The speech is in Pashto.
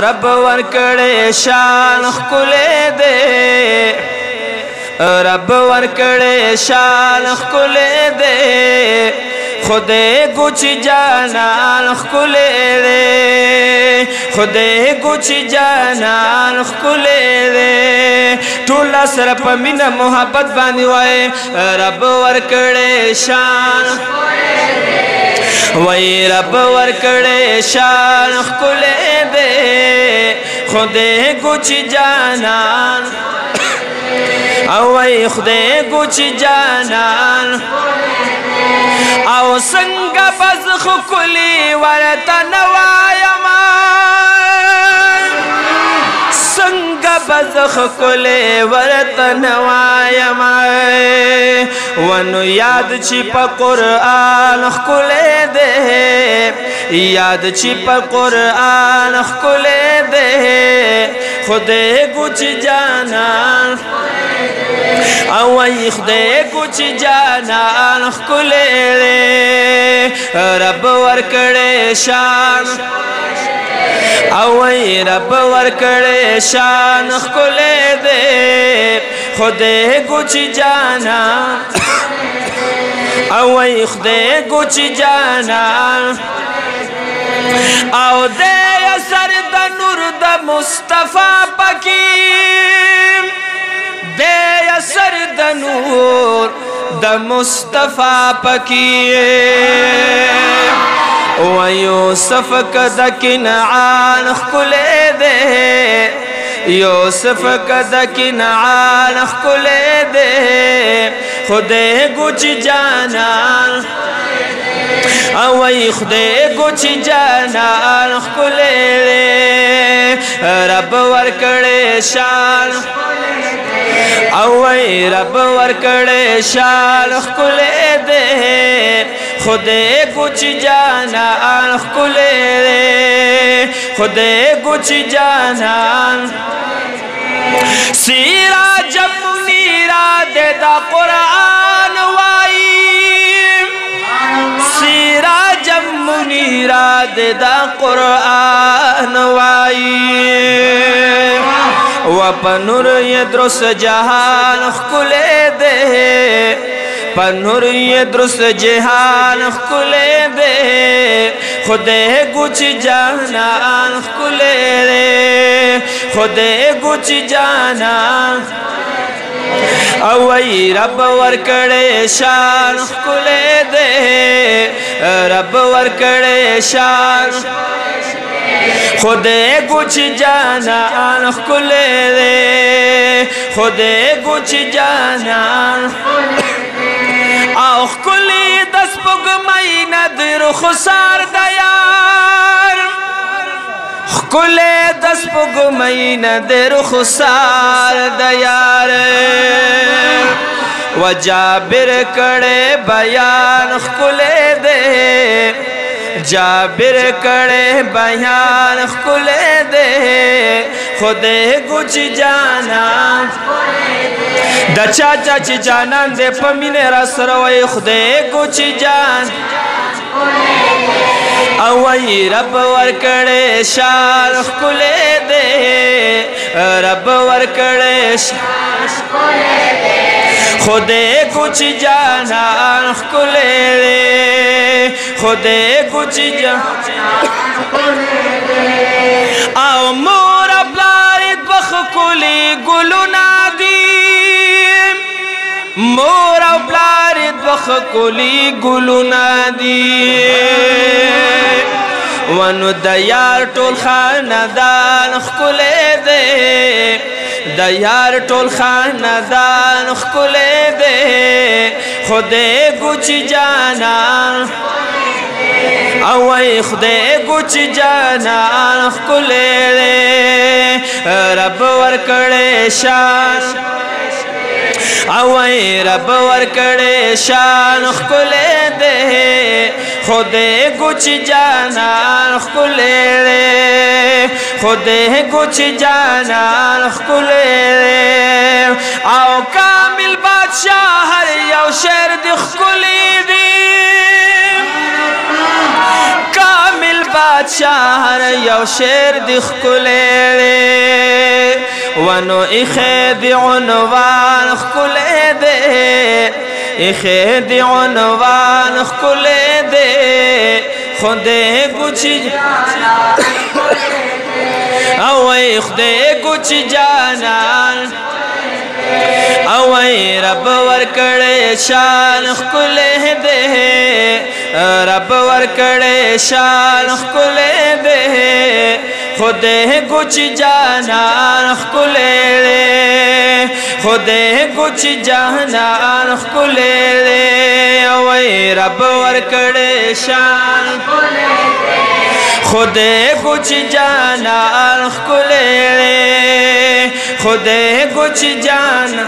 رب ورکڑے شان خکلے دے رب ورکڑے شان خکلے دے خودے گچ جانان خکلے دے خودے گچ جانان خکلے دے ٹولا سر پا من محبت بانی وائے رب ورکڑے شان وی رب ورکڑے شان خکلے دے خودے گچ جانان وی خودے گچ جانان او سنگا بز خکلی ورطا نوائیما سنگا بز خکلی ورطا نوائیما ونو یاد چی پا قرآن خکلی دے یاد چی پا قرآن خکلی دے خودے گچ جانان اوی خدای کچھ جانان خکلے دے رب ورکڑے شان اوی رب ورکڑے شان خکلے دے خدای کچھ جانان اوی خدای کچھ جانان او دے اثر دا نور دا مصطفیٰ پکیم دے اثر دا نور دا مصطفیٰ پکیے و یوسف کدا کنعان خکلے دے یوسف کدا کنعان خکلے دے خودے گچ جانان اوی خودے گچ جانان خکلے دے رب ورکڑے شان اوی رب ورکڑے شان خکلے دے خودے گچ جانان خکلے دے خودے گچ جانان سراجا منیرا دے دا قرآن وائی سراجا منیرا دے دا قرآن وائی و پنور یدرس جہان خکلے دے پنور یدرس جہان خکلے دے خودے گچ جانان خکلے دے خودے گچ جانان اوی رب ورکڑے شان خکلے دے رب ورکڑے شان خودے گچ جانان خکلے دے خودے گچ جانان او خکلی دس پگمائی ندر خسار دیار خکلی دس پگمائی ندر خسار دیار و جابر کڑے بیان خکلے دے جابر کڑے بیان خکلے دے خودے گچ جانان دا چاچا چی جانان دے پمین رس روی خودے گچ جان اوی رب ورکڑے شان خکلے دے رب ورکڑے شان خودے گچ جانان خکلے دے خودے گچ جانان او مورا بلارد بخکلی گلو نادیم مورا بلارد بخکلی گلو نادیم ونو دیار ٹول خاندان خکلے دے دیار ٹول خاندان خکلے دے خودے گچ جانان اوی خودے گچ جانان خکلے دے رب ورکڑے شان اوی رب ورکڑے شان خکلے دے خودے گچ جانان خکلے دے خودے گچ جانان خکلے دے او کامل بادشاہ ہر یو شہر دی خکلی دی کامل बादशाह यौ शेर दिख कुले वनो इखे दी उनवान कुले दे इखे दी उनवान कुले दे खुदे कुछ अवै खुदे कुछ जाना अवै रब वरकड़े शान कुले दे रब वरकड़े शान कुले दे खुदे कुछ जाना कुले खुदे कुछ जाना कुले अवै रब वरकड़े शान खुदे कुछ जाना कुले खुदे कुछ जाना